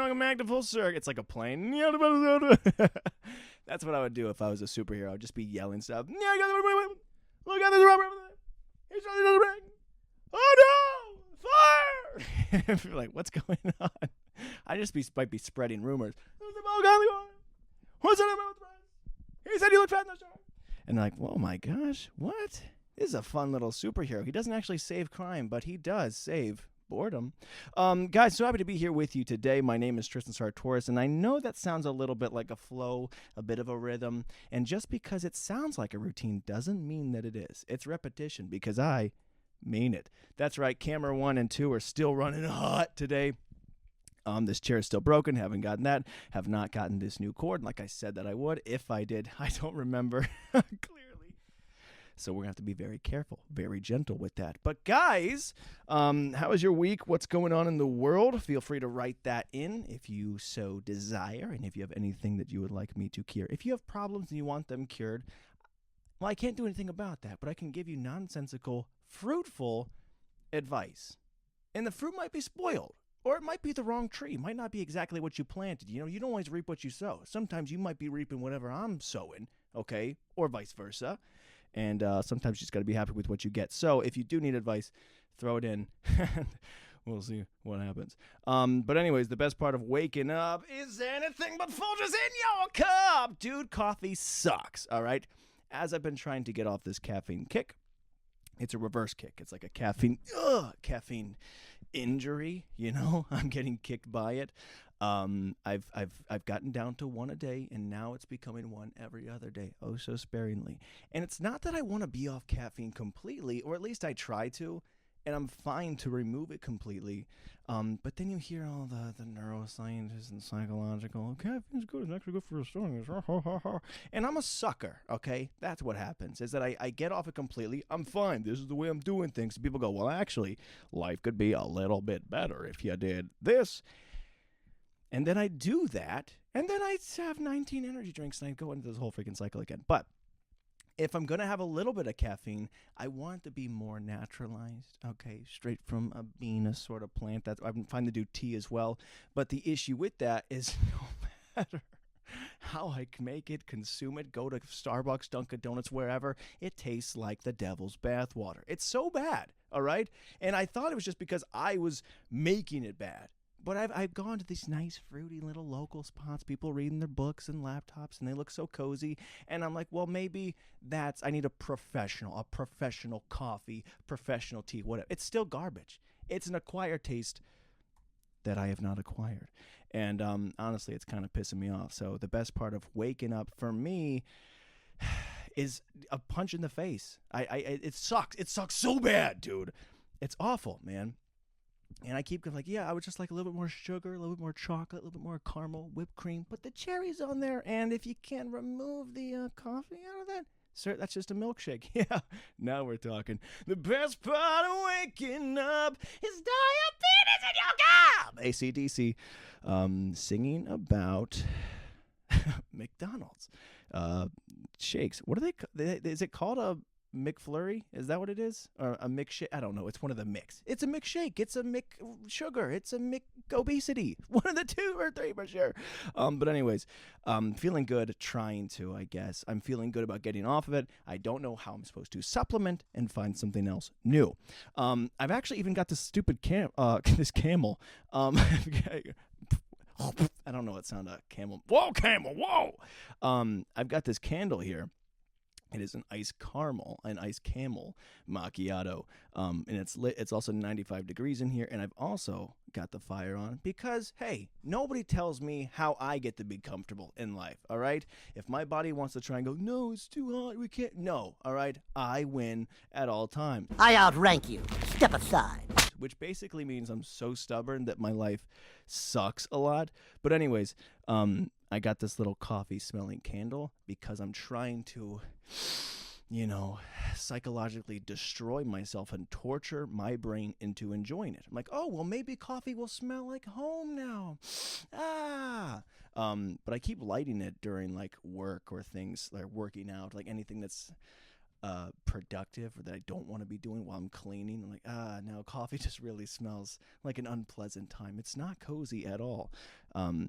welcome back to Full Circus. It's like a plane. That's what I would do if I was a superhero. I'd just be yelling stuff. Look at this rubber. He's running to the ring. Oh no! Fire! Like, what's going on? I just might be spreading rumors. What's that about? He said you look fat in the show. And they're like, oh my gosh, what? This is a fun little superhero. He doesn't actually save crime, but he does save boredom. Guys, so happy to be here with you today. My name is Tristan Sartoris, and I know that sounds a little bit like a flow, a bit of a rhythm, and just because it sounds like a routine doesn't mean that it is. It's repetition, because I mean it. That's right, camera 1 and 2 are still running hot today. This chair is still broken, haven't gotten that, have not gotten this new cord, like I said that I would. If I did, I don't remember clearly. So we're going to have to be very careful, very gentle with that. But guys, how was your week? What's going on in the world? Feel free to write that in if you so desire, and if you have anything that you would like me to cure. If you have problems and you want them cured, well, I can't do anything about that, but I can give you nonsensical, fruitful advice. And the fruit might be spoiled. Or it might be the wrong tree. It might not be exactly what you planted. You know, you don't always reap what you sow. Sometimes you might be reaping whatever I'm sowing, okay? Or vice versa. And sometimes you just got to be happy with what you get. So if you do need advice, throw it in. We'll see what happens. But anyways, the best part of waking up is anything but Folgers in your cup. Dude, coffee sucks, all right? As I've been trying to get off this caffeine kick, it's a reverse kick. It's like a caffeine injury, you know. I'm getting kicked by it. I've gotten down to one a day, and now it's becoming one every other day, oh so sparingly. And it's not that I want to be off caffeine completely, or at least I try to, and I'm fine to remove it completely. But then you hear all the neuroscientists and psychological, caffeine's good, it's actually good for your stomach. And I'm a sucker, okay? That's what happens, is that I get off it completely. I'm fine. This is the way I'm doing things. And people go, well, actually, life could be a little bit better if you did this. And then I do that, and then I have 19 energy drinks, and I go into this whole freaking cycle again. But if I'm going to have a little bit of caffeine, I want it to be more naturalized, okay, straight from a bean, a sort of plant. I'm fine to do tea as well. But the issue with that is no matter how I make it, consume it, go to Starbucks, Dunkin' Donuts, wherever, it tastes like the devil's bathwater. It's so bad, all right? And I thought it was just because I was making it bad. But I've gone to these nice, fruity little local spots, people reading their books and laptops, and they look so cozy. And I'm like, well, maybe I need a professional coffee, professional tea, whatever. It's still garbage. It's an acquired taste that I have not acquired. And honestly, it's kind of pissing me off. So the best part of waking up for me is a punch in the face. It sucks. It sucks so bad, dude. It's awful, man. And I keep going like, yeah, I would just like a little bit more sugar, a little bit more chocolate, a little bit more caramel, whipped cream. Put the cherries on there. And if you can remove the coffee out of that, sir, that's just a milkshake. Yeah, now we're talking. The best part of waking up is diabetes in your cup. AC/DC, singing about McDonald's shakes. What are they? Is it called a McFlurry? Is that what it is? Or a McShake? I don't know. It's one of the mix. It's a McShake. It's a McSugar. It's a McObesity. One of the 2 or 3 for sure. But anyways, feeling good, trying to, I guess. I'm feeling good about getting off of it. I don't know how I'm supposed to supplement and find something else new. I've actually even got this stupid this camel. I don't know what sound a camel. Whoa, camel, whoa! I've got this candle here. It is an iced camel macchiato, and it's lit. It's also 95 degrees in here, and I've also got the fire on because, hey, nobody tells me how I get to be comfortable in life, all right? If my body wants to try and go, no, it's too hot, we can't, no, all right? I win at all times. I outrank you. Step aside. Which basically means I'm so stubborn that my life sucks a lot. But anyways, I got this little coffee-smelling candle because I'm trying to, psychologically destroy myself and torture my brain into enjoying it. I'm like, oh, well, maybe coffee will smell like home now. But I keep lighting it during, like, work or things, like working out, like anything that's productive or that I don't want to be doing while I'm cleaning. I'm like, no, coffee just really smells like an unpleasant time. It's not cozy at all.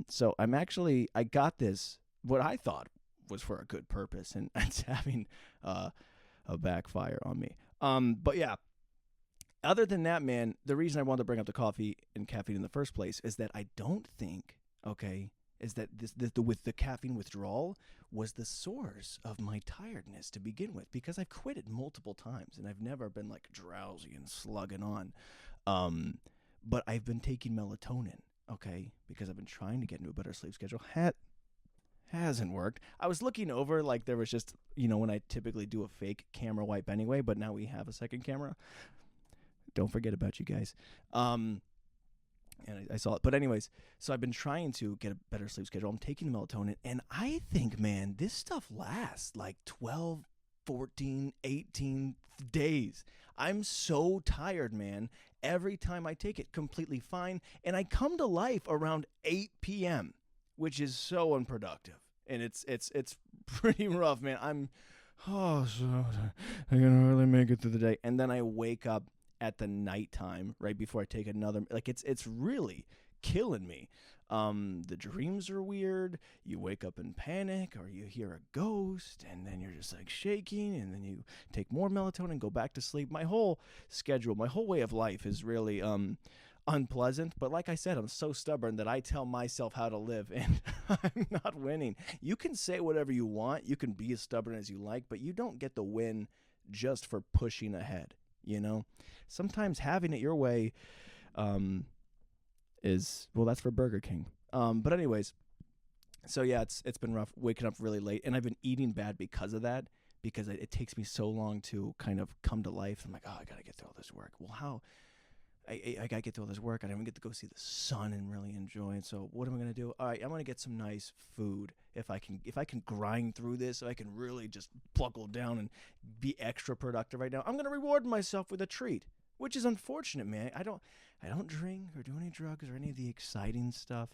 So I got this, what I thought was for a good purpose, and it's having a backfire on me. But yeah, other than that, man, the reason I wanted to bring up the coffee and caffeine in the first place is that I don't think, is that with the caffeine withdrawal was the source of my tiredness to begin with, because I've quit it multiple times and I've never been like drowsy and slugging on. But I've been taking melatonin, because I've been trying to get into a better sleep schedule. Hasn't worked. I was looking over, like there was just, when I typically do a fake camera wipe anyway, but now we have a second camera. Don't forget about you guys. And I saw it. But anyways, so I've been trying to get a better sleep schedule. I'm taking the melatonin, and I think, man, this stuff lasts like 12, 14, 18 days. I'm so tired, man. Every time I take it, completely fine. And I come to life around 8 p.m., which is so unproductive. And it's pretty rough, man. I'm so tired. I can hardly make it through the day. And then I wake up at the nighttime right before I take another, like it's really killing me. The dreams are weird. You wake up in panic, or you hear a ghost, and then you're just like shaking, and then you take more melatonin, go back to sleep. My whole schedule, my whole way of life is really unpleasant. But like I said, I'm so stubborn that I tell myself how to live, and I'm not winning. You can say whatever you want, you can be as stubborn as you like, but you don't get the win just for pushing ahead. Sometimes having it your way that's for Burger King. But anyways, so yeah, it's been rough waking up really late, and I've been eating bad because of that, because it takes me so long to kind of come to life. I'm like, I gotta get through all this work. Well, how? I gotta get through all this work. I don't even get to go see the sun and really enjoy it. So what am I gonna do? All right, I'm gonna get some nice food. If I can grind through this, if I can really just buckle down and be extra productive right now, I'm gonna reward myself with a treat, which is unfortunate, man. I don't drink or do any drugs or any of the exciting stuff.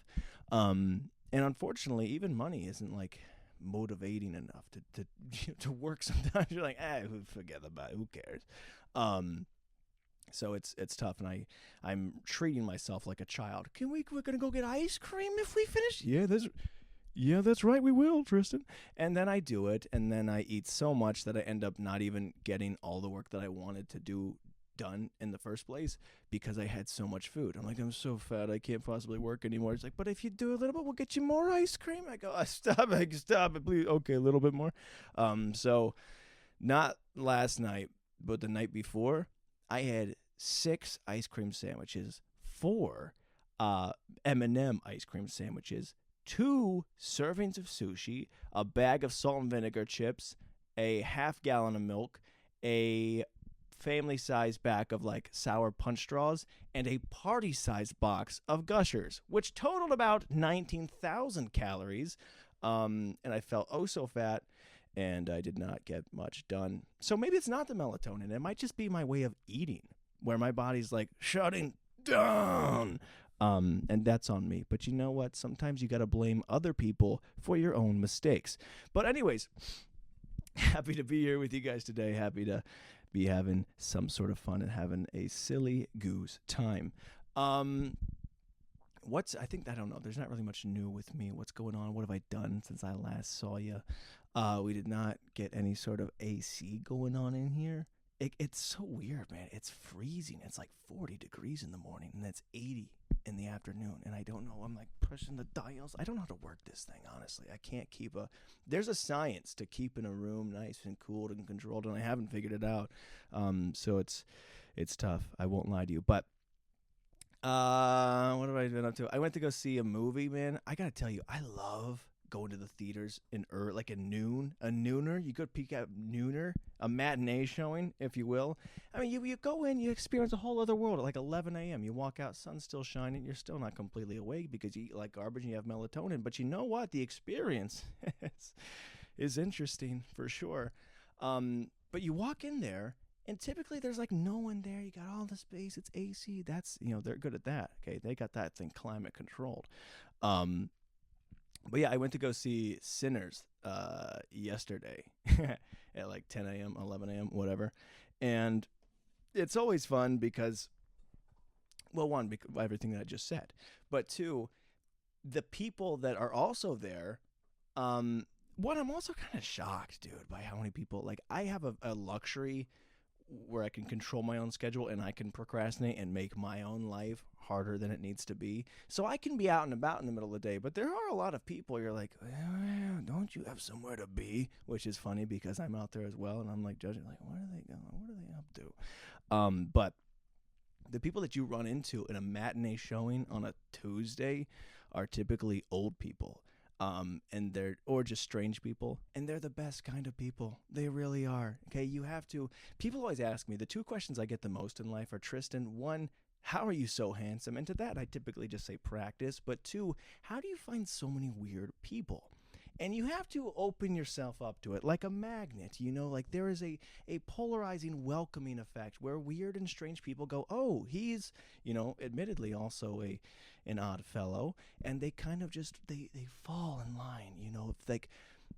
And unfortunately, even money isn't like motivating enough to work. Sometimes you're like, forget about it. Who cares? So it's tough, and I'm treating myself like a child. We're gonna go get ice cream if we finish? Yeah, that's right, we will, Tristan. And then I do it, and then I eat so much that I end up not even getting all the work that I wanted to do done in the first place, because I had so much food. I'm like, I'm so fat, I can't possibly work anymore. It's like, but if you do a little bit, we'll get you more ice cream. I go, stop it, please. Okay, a little bit more. So not last night, but the night before, I had 6 ice cream sandwiches, 4 M&M ice cream sandwiches, 2 servings of sushi, a bag of salt and vinegar chips, a half gallon of milk, a family-sized pack of like sour punch straws, and a party-sized box of Gushers, which totaled about 19,000 calories. And I felt so fat, and I did not get much done. So maybe it's not the melatonin. It might just be my way of eating, where my body's like shutting down. And that's on me. But you know what? Sometimes you got to blame other people for your own mistakes. But anyways, happy to be here with you guys today. Happy to be having some sort of fun and having a silly goose time. I don't know. There's not really much new with me. What's going on? What have I done since I last saw you? We did not get any sort of AC going on in here. It's so weird, man. It's freezing. It's like 40 degrees in the morning, and it's 80 in the afternoon. And I don't know. I'm like pressing the dials. I don't know how to work this thing, honestly. I can't there's a science to keeping a room nice and cooled and controlled, and I haven't figured it out. So it's tough. I won't lie to you. But what have I been up to? I went to go see a movie, man. I gotta tell you, I love going to the theaters like a nooner. You go peek at nooner, a matinee showing, if you will. I mean, you go in, you experience a whole other world at like 11 a.m. You walk out, sun's still shining. You're still not completely awake because you eat like garbage and you have melatonin. But you know what? The experience is interesting for sure. But you walk in there, and typically there's like no one there. You got all the space. It's AC. That's, they're good at that. Okay, they got that thing climate controlled. But yeah, I went to go see Sinners yesterday, at like 10 a.m., 11 a.m., whatever. And it's always fun because, well, one, because of everything that I just said, but two, the people that are also there, what I'm also kind of shocked, dude, by how many people, like, I have a luxury where I can control my own schedule and I can procrastinate and make my own life harder than it needs to be. So I can be out and about in the middle of the day, but there are a lot of people you're like, well, don't you have somewhere to be? Which is funny because I'm out there as well, and I'm like judging, like, where are they going? What are they up to? But the people that you run into in a matinee showing on a Tuesday are typically old people. And they're, or just strange people, and they're the best kind of people. They really are. Okay, you have to. People always ask me, the two questions I get the most in life are, Tristan, one, how are you so handsome? And to that, I typically just say practice. But two, how do you find so many weird people? And you have to open yourself up to it like a magnet, you know, like there is a polarizing, welcoming effect where weird and strange people go, oh, he's, you know, admittedly also an odd fellow, and they kind of just, they fall in line, you know, like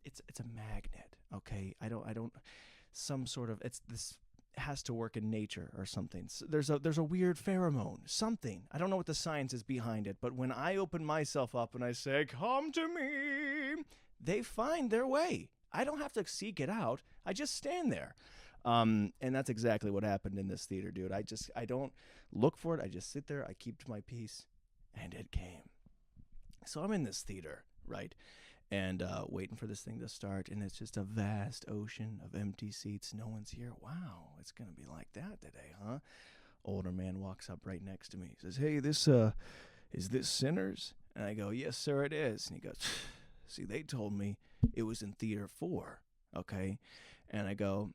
it's a magnet, okay? I don't, some sort of, this has to work in nature or something. So there's a weird pheromone, something. I don't know what the science is behind it, but when I open myself up and I say, come to me, they find their way. I don't have to seek it out. I just stand there. And that's exactly what happened in this theater, dude. I don't look for it. I just sit there. I keep to my peace, and it came. So I'm in this theater, right? And waiting for this thing to start, and it's just a vast ocean of empty seats. No one's here. Wow, it's going to be like that today, huh? Older man walks up right next to me. He says, hey, is this Sinners? And I go, yes, sir, it is. And he goes, see, they told me it was in Theater 4, okay? And I go,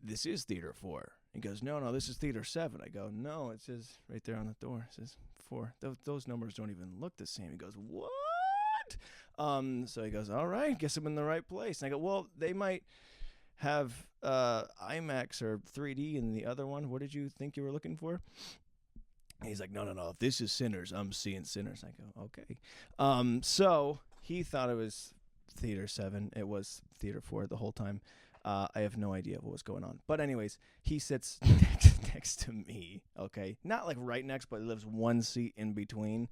this is Theater 4. He goes, no, this is Theater 7. I go, no, it says right there on the door. It says 4. Those numbers don't even look the same. He goes, what? So he goes, all right, guess I'm in the right place. And I go, well, they might have IMAX or 3D in the other one. What did you think you were looking for? And he's like, no, if this is Sinners, I'm seeing Sinners. I go, okay. So he thought it was Theater 7. It was Theater 4 the whole time. I have no idea what was going on. But anyways, he sits next to me, okay? Not like right next, but he lives one seat in between,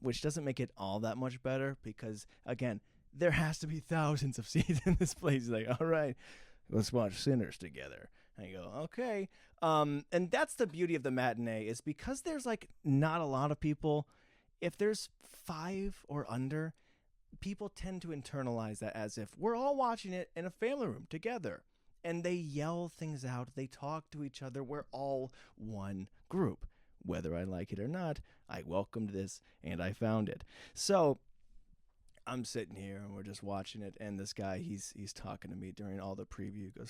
which doesn't make it all that much better because, again, there has to be thousands of seats in this place. He's like, all right, let's watch Sinners together. And I go, okay. And that's the beauty of the matinee is because there's, like, not a lot of people. If there's 5 or under, people tend to internalize that as if we're all watching it in a family room together. And they yell things out. They talk to each other. We're all one group. Whether I like it or not, I welcomed this and I found it. So I'm sitting here and we're just watching it. And this guy, he's talking to me during all the preview. He goes,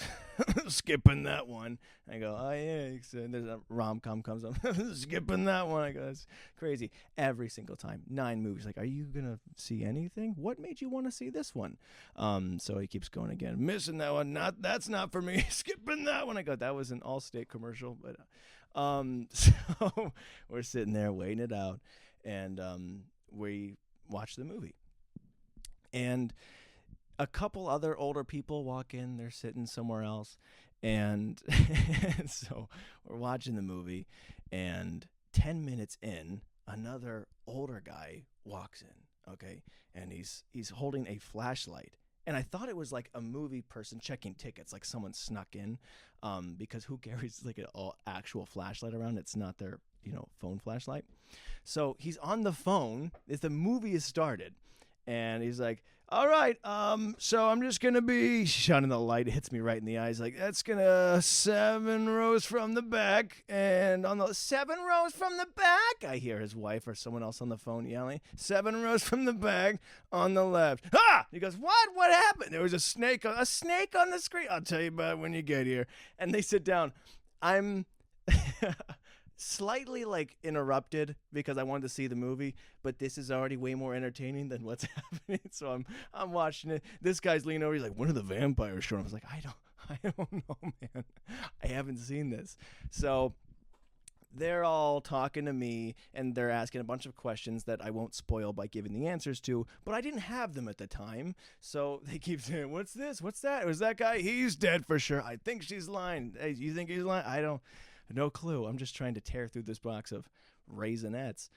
skipping that one. I go, oh, yeah. So there's a rom-com comes up. Skipping that one. I go, that's crazy. Every single time. 9 movies. Like, are you going to see anything? What made you want to see this one? So he keeps going again. Missing that one. That's not for me. Skipping that one. I go, that was an Allstate commercial. But so we're sitting there waiting it out. And we watch the movie. And a couple other older people walk in. They're sitting somewhere else. And so we're watching the movie. And 10 minutes in, another older guy walks in, okay? And he's holding a flashlight. And I thought it was like a movie person checking tickets, like someone snuck in, because who carries like an actual flashlight around? It's not their, phone flashlight. So he's on the phone as the movie is started. And he's like, all right, so I'm just going to be shining the light. It hits me right in the eyes. Like, that's going to 7 rows from the back. And on the 7 rows from the back, I hear his wife or someone else on the phone yelling, 7 rows from the back on the left. Ah! He goes, what? What happened? There was a snake on the screen. I'll tell you about it when you get here. And they sit down. I'm slightly like interrupted because I wanted to see the movie, but this is already way more entertaining than what's happening. So I'm watching it. This guy's leaning over. He's like, when are the vampires showing? I was like, I don't know, man. I haven't seen this. So they're all talking to me, and they're asking a bunch of questions that I won't spoil by giving the answers to, but I didn't have them at the time, so they keep saying, what's this? What's that? Was that guy? He's dead for sure. I think she's lying. Hey, you think he's lying? I don't, no clue. I'm just trying to tear through this box of Raisinets.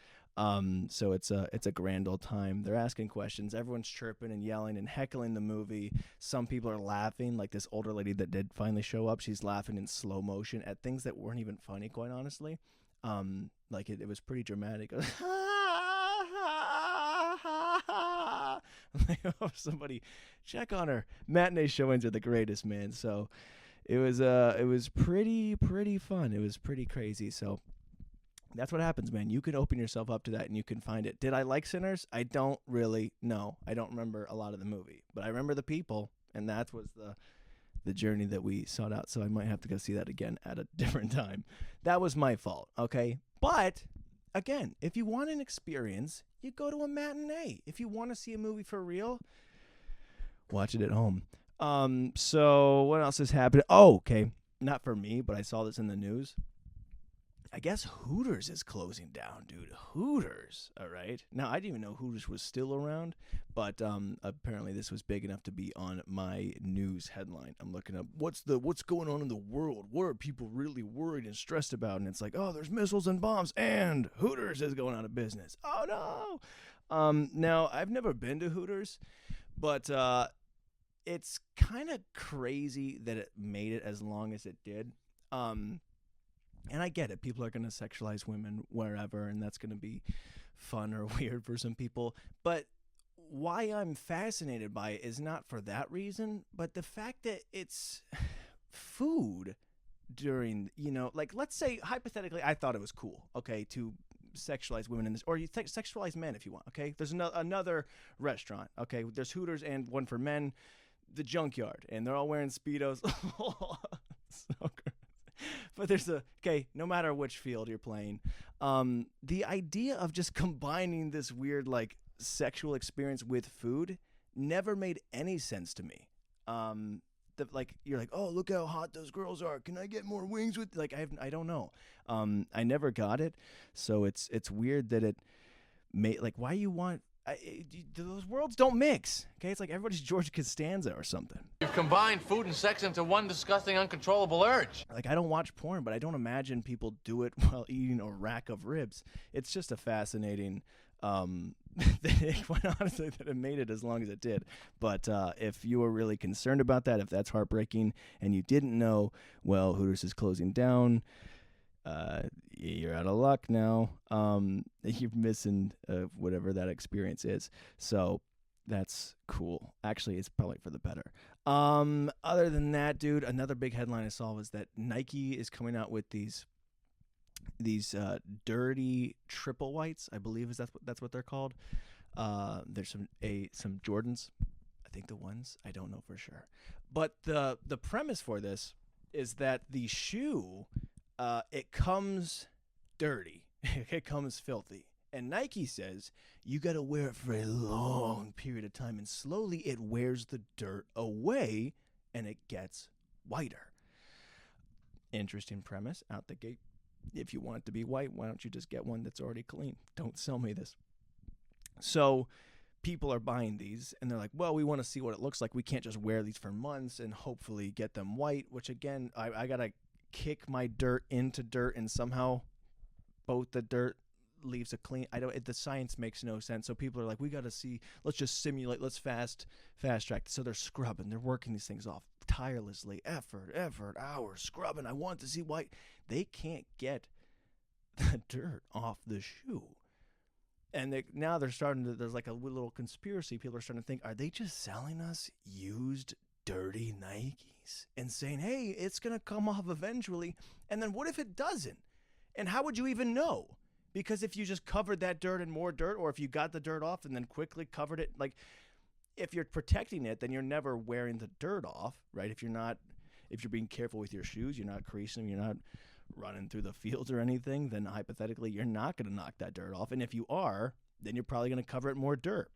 So it's a grand old time. They're asking questions. Everyone's chirping and yelling and heckling the movie. Some people are laughing, like this older lady that did finally show up. She's laughing in slow motion at things that weren't even funny, quite honestly. Like it was pretty dramatic. Like, oh, somebody check on her. Matinee showings are the greatest, man. So it was pretty fun. It was pretty crazy. So that's what happens, man. You can open yourself up to that and you can find it. Did I like Sinners? I don't really know. I don't remember a lot of the movie, but I remember the people, and that was the journey that we sought out. So I might have to go see that again at a different time. That was my fault, okay? But again, if you want an experience, you go to a matinee. If you want to see a movie for real, watch it at home. So what else is happening? Oh, okay. Not for me, but I saw this in the news. I guess Hooters is closing down, dude. Hooters, all right? Now, I didn't even know Hooters was still around, but apparently this was big enough to be on my news headline. I'm looking up, what's going on in the world? What are people really worried and stressed about? And it's like, oh, there's missiles and bombs, and Hooters is going out of business. Oh, no. Now, I've never been to Hooters, but it's kind of crazy that it made it as long as it did. And I get it. People are going to sexualize women wherever, and that's going to be fun or weird for some people. But why I'm fascinated by it is not for that reason, but the fact that it's food during, like, let's say, hypothetically, I thought it was cool, okay, to sexualize women in this, or you sexualize men if you want, okay? There's another restaurant, okay? There's Hooters and one for men, the Junkyard, and they're all wearing Speedos. So good. But there's no matter which field you're playing, the idea of just combining this weird, like, sexual experience with food never made any sense to me. You're like, oh, look how hot those girls are. Can I get more wings with, like, I don't know. I never got it. So it's weird that it made, like, why you want, those worlds don't mix. Okay, it's like everybody's George Costanza or something. You've combined food and sex into one disgusting, uncontrollable urge. Like, I don't watch porn, but I don't imagine people do it while eating a rack of ribs. It's just a fascinating quite honestly, that it made it as long as it did. But if you were really concerned about that, if that's heartbreaking and you didn't know, well, Hooters is closing down. You're out of luck now. You're missing whatever that experience is. So that's cool. Actually, it's probably for the better. Other than that, dude, another big headline I saw was that Nike is coming out with these dirty triple whites. I believe that's what they're called. There's some Jordans. I think the ones, I don't know for sure. But the premise for this is that the shoe, it comes dirty. It comes filthy. And Nike says you got to wear it for a long period of time, and slowly it wears the dirt away and it gets whiter. Interesting premise out the gate. If you want it to be white, why don't you just get one that's already clean? Don't sell me this. So people are buying these, and they're like, well, we want to see what it looks like. We can't just wear these for months and hopefully get them white, which, again, I got to kick my dirt into dirt, and somehow both the dirt leaves a clean. The science makes no sense. So people are like, we got to see, let's just simulate, let's fast track. So they're scrubbing, they're working these things off tirelessly, effort, hours, scrubbing. I want to see white. They can't get the dirt off the shoe. And now they're starting to, there's like a little conspiracy. People are starting to think, are they just selling us used, dirty Nikes and saying, hey, it's going to come off eventually? And then what if it doesn't? And how would you even know? Because if you just covered that dirt in more dirt, or if you got the dirt off and then quickly covered it, like, if you're protecting it, then you're never wearing the dirt off, right? If you're being careful with your shoes, you're not creasing them, you're not running through the fields or anything, then hypothetically you're not going to knock that dirt off. And if you are, then you're probably going to cover it more dirt.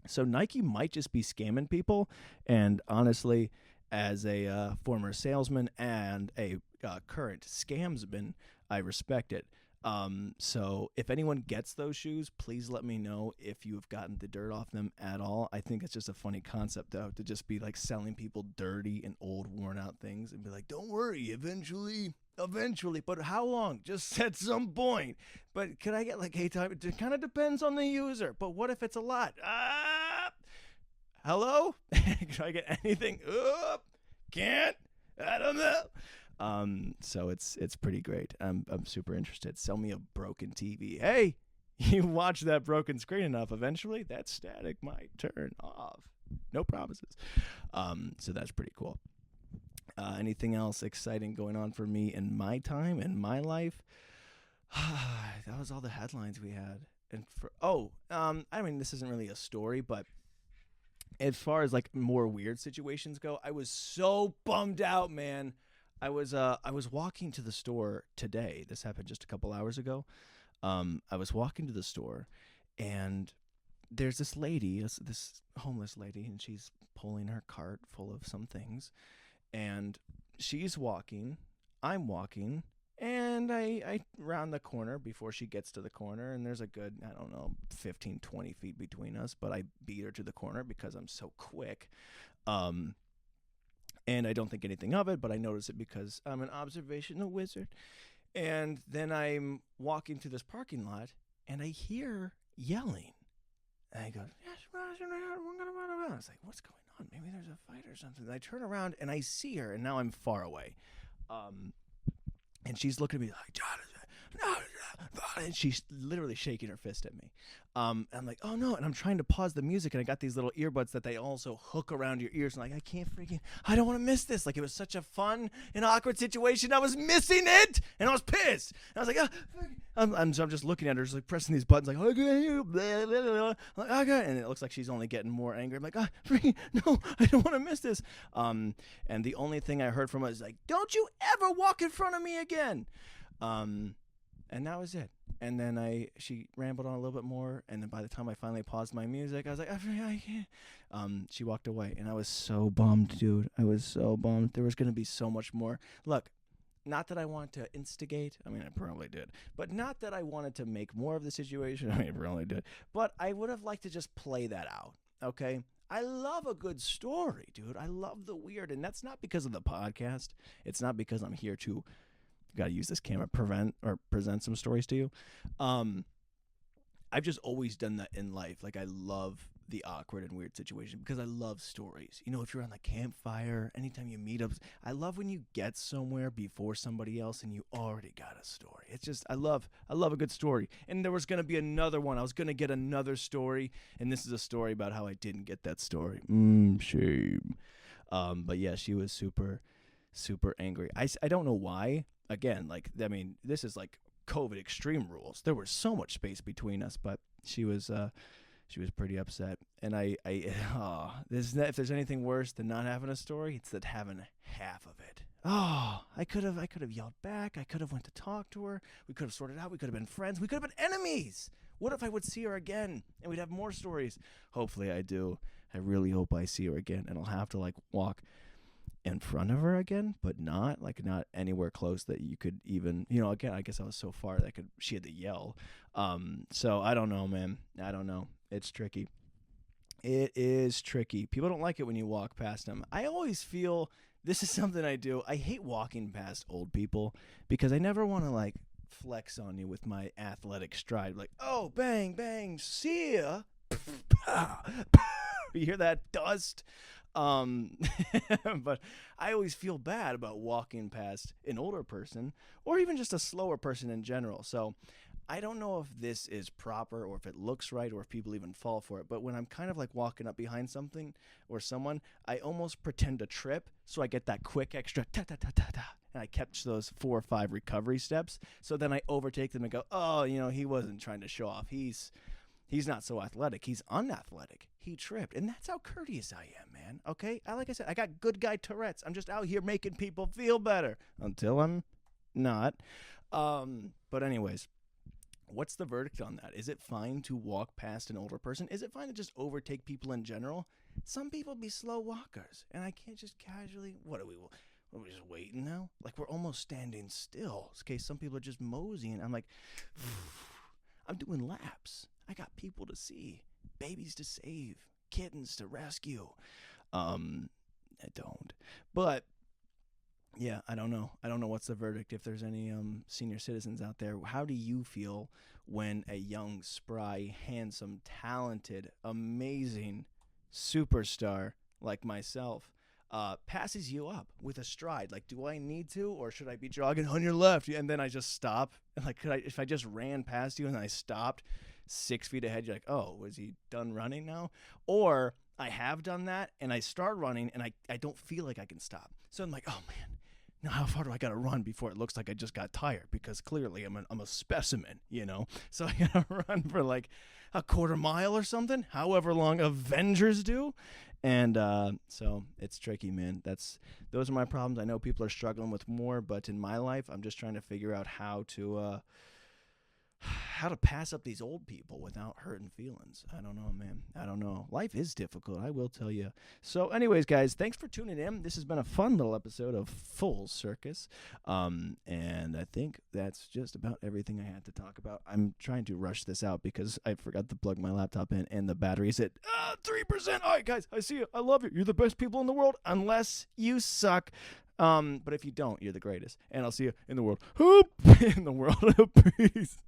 So Nike might just be scamming people. And honestly, as a former salesman and a current scamsman, I respect it. So if anyone gets those shoes, please let me know if you have gotten the dirt off them at all. I think it's just a funny concept, though, to just be like selling people dirty and old, worn out things and be like, don't worry, eventually. But how long? Just at some point. But could I get like 8 times? It kind of depends on the user. But what if it's a lot? Hello? Can I get anything? Can't. I don't know. So it's pretty great. I'm super interested. Sell me a broken TV. Hey, you watch that broken screen enough, eventually that static might turn off. No promises. So that's pretty cool. Anything else exciting going on for me in my time, in my life? That was all the headlines we had. And I mean, this isn't really a story, but as far as like more weird situations go, I was so bummed out, man. I was walking to the store today. This happened just a couple hours ago. I was walking to the store, and there's this lady, this homeless lady, and she's pulling her cart full of some things. And she's walking, I'm walking, and I round the corner before she gets to the corner, and there's a good, 15, 20 feet between us, but I beat her to the corner because I'm so quick. And I don't think anything of it, but I notice it because I'm an observational wizard. And then I'm walking through this parking lot, and I hear yelling. And I go, I was like, what's going on? Maybe there's a fight or something. And I turn around, and I see her, and now I'm far away. And she's looking at me like, and she's literally shaking her fist at me. And I'm like, oh no. And I'm trying to pause the music, and I got these little earbuds that they also hook around your ears. And I don't want to miss this. Like, it was such a fun and awkward situation. I was missing it, and I was pissed. And I was like, I'm just looking at her, just like pressing these buttons, like, okay, blah, blah, blah. Like, okay. And it looks like she's only getting more angry. I'm like, no, I don't want to miss this. And the only thing I heard from her is like, don't you ever walk in front of me again. And that was it. And then she rambled on a little bit more, and then by the time I finally paused my music, I was like, I can't. She walked away, and I was so bummed, dude. I was so bummed. There was going to be so much more. Look, not that I want to instigate. I mean, I probably did. But not that I wanted to make more of the situation. I mean, I probably did. But I would have liked to just play that out, okay? I love a good story, dude. I love the weird, and that's not because of the podcast. It's not because I'm here to got to use this camera, present some stories to you. I've just always done that in life. Like, I love the awkward and weird situation because I love stories. You know, if you're on the campfire, anytime you meet up, I love when you get somewhere before somebody else and you already got a story. It's just, I love a good story. And there was going to be another one. I was going to get another story, and this is a story about how I didn't get that story. Shame. But yeah, she was super, super angry. I don't know why. Again, this is like COVID extreme rules. There was so much space between us, but she was pretty upset. And if there's anything worse than not having a story, it's that having half of it. Oh, I could have yelled back. I could have went to talk to her. We could have sorted out. We could have been friends. We could have been enemies. What if I would see her again and we'd have more stories? Hopefully I do. I really hope I see her again, and I'll have to walk in front of her again, but not anywhere close that you could even, again, I guess I was so far that she had to yell. So I don't know, man. I don't know. It's tricky. It is tricky. People don't like it when you walk past them. I always feel this is something I do. I hate walking past old people because I never want to flex on you with my athletic stride. Like, oh, bang, bang, see ya. You hear that dust? But I always feel bad about walking past an older person or even just a slower person in general. So I don't know if this is proper or if it looks right or if people even fall for it. But when I'm kind of walking up behind something or someone, I almost pretend to trip. So I get that quick extra ta-ta-ta-ta-ta. And I catch those 4 or 5 recovery steps. So then I overtake them and go, oh, he wasn't trying to show off. He's not so athletic. He's unathletic. He tripped. And that's how courteous I am, man. Okay? Like I said, I got good guy Tourette's. I'm just out here making people feel better until I'm not. But anyways, what's the verdict on that? Is it fine to walk past an older person? Is it fine to just overtake people in general? Some people be slow walkers, and I can't just casually, what Are we just waiting now? Like, we're almost standing still. Okay, some people are just moseying. I'm like, I'm doing laps. I got people to see, babies to save, kittens to rescue. I don't. But yeah, I don't know. I don't know what's the verdict. If there's any senior citizens out there, how do you feel when a young, spry, handsome, talented, amazing superstar like myself passes you up with a stride? Like, do I need to, or should I be jogging on your left? And then I just stop. Like, if I just ran past you and I stopped 6 feet ahead, you're like, oh, was he done running now? Or I have done that and I start running and I don't feel like I can stop. So I'm like, oh man, now how far do I got to run before it looks like I just got tired? Because clearly I'm a specimen, you know? So I got to run for like a quarter mile or something, however long Avengers do. And so it's tricky, man. Those are my problems. I know people are struggling with more, but in my life, I'm just trying to figure out how to pass up these old people without hurting feelings. I don't know, man. I don't know. Life is difficult, I will tell you. So anyways, guys, thanks for tuning in. This has been a fun little episode of Full Circus. And I think that's just about everything I had to talk about. I'm trying to rush this out because I forgot to plug my laptop in and the battery's at 3%. All right, guys, I see you. I love you. You're the best people in the world unless you suck. But if you don't, you're the greatest. And I'll see you in the world. In the world of peace.